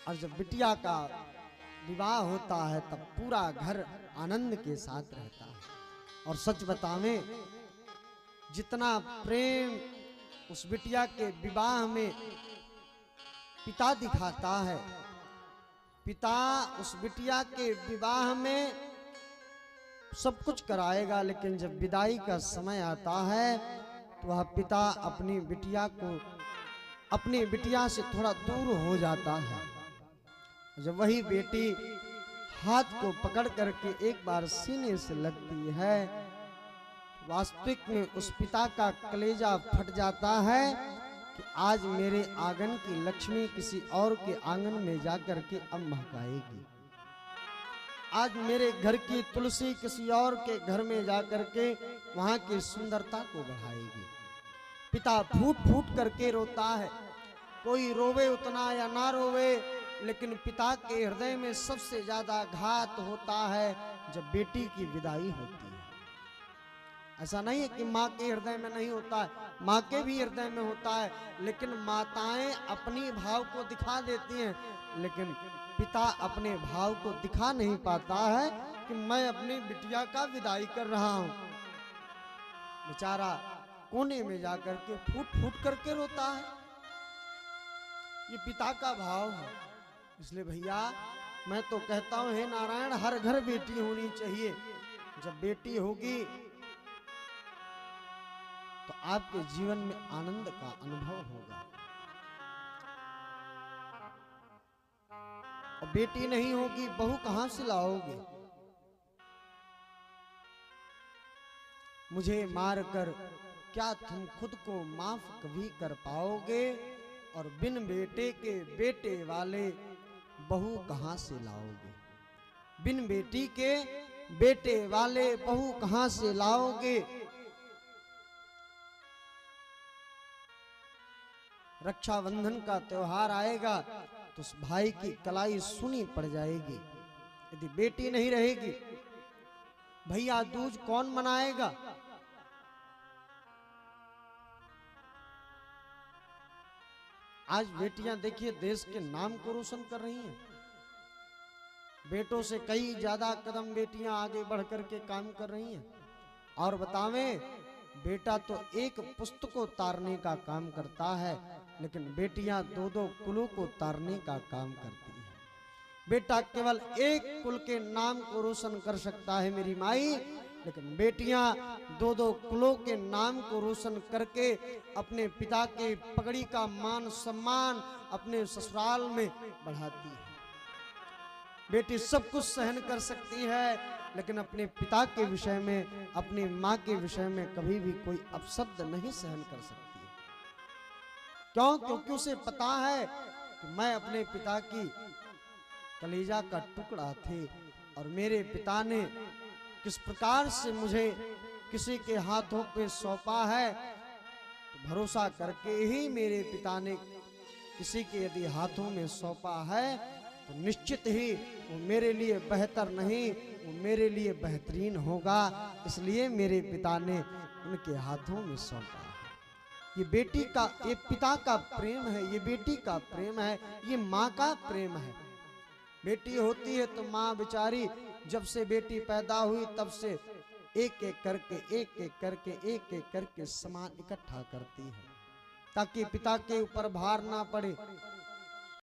और जब बिटिया का विवाह होता है तब पूरा घर आनंद के साथ रहता है। और सच बतावें, जितना प्रेम उस बिटिया के विवाह में पिता दिखाता है, पिता उस बिटिया के विवाह में सब कुछ कराएगा, लेकिन जब विदाई का समय आता है तो वह पिता अपनी बिटिया से थोड़ा दूर हो जाता है। जब वही बेटी हाथ को पकड़ करके एक बार सीने से लगती है, वास्तविक में उस पिता का कलेजा फट जाता है कि आज मेरे आंगन की लक्ष्मी किसी और के आंगन में जाकर के अब महकाएगी, आज मेरे घर की तुलसी किसी और के घर में जाकर के वहां की सुंदरता को बढ़ाएगी। पिता फूट फूट करके रोता है, कोई रोवे उतना या ना रोवे, लेकिन पिता के हृदय में सबसे ज्यादा घात होता है जब बेटी की विदाई होती है। ऐसा नहीं है कि माँ के हृदय में नहीं होता है, माँ के भी हृदय में होता है, लेकिन माताएं अपनी भाव को दिखा देती हैं, लेकिन पिता अपने भाव को दिखा नहीं पाता है कि मैं अपनी बिटिया का विदाई कर रहा हूं। बेचारा कोने में जाकर के फूट फूट करके रोता है। ये पिता का भाव है। इसलिए भैया मैं तो कहता हूं, हे नारायण, हर घर बेटी होनी चाहिए। जब बेटी होगी तो आपके जीवन में आनंद का अनुभव होगा। और बेटी नहीं होगी, बहू कहां से लाओगे? मुझे मारकर क्या तुम खुद को माफ कभी कर पाओगे? और बिन बेटे के बेटे वाले बहू कहां से लाओगे? बिन बेटी के बेटे वाले बहू कहां से लाओगे? रक्षाबंधन का त्योहार आएगा तो उस भाई की कलाई सुनी पड़ जाएगी। यदि बेटी नहीं रहेगी, भैया दूज कौन मनाएगा? आज बेटियां देखिए देश के नाम को रोशन कर रही हैं। बेटों से कई ज्यादा कदम बेटियां आगे बढ़ करके काम कर रही हैं। और बतावें, बेटा तो एक पुस्तक को तारने का काम करता है, लेकिन बेटियां दो दो कुलों को तारने का काम करती हैं। बेटा केवल एक कुल के नाम को रोशन कर सकता है मेरी माई, लेकिन बेटियां दो दो कुलों के नाम को रोशन करके अपने पिता के पगड़ी का मान सम्मान अपने ससुराल में बढ़ाती है। बेटी सब कुछ सहन कर सकती है, लेकिन अपने पिता के विषय में, अपनी माँ के विषय में कभी भी कोई अपशब्द नहीं सहन कर सकती है। क्यों? क्योंकि उसे पता है कि मैं अपने पिता की कलेजा का टुकड़ा थे और मेरे पिता ने किस प्रकार से मुझे किसी के हाथों पे सौंपा है, तो भरोसा करके ही मेरे पिता ने किसी के यदि हाथों में सौंपा है तो निश्चित ही वो मेरे लिए बेहतर नहीं, वो मेरे लिए बेहतरीन होगा। इसलिए मेरे पिता ने उनके हाथों में सौंपा है। ये बेटी का, ये पिता का प्रेम है, ये बेटी का प्रेम है, ये माँ का प्रेम है। बेटी होती है तो माँ बेचारी जब से बेटी पैदा हुई तब से एक एक करके सामान इकट्ठा करती है ताकि पिता के ऊपर भार ना पड़े।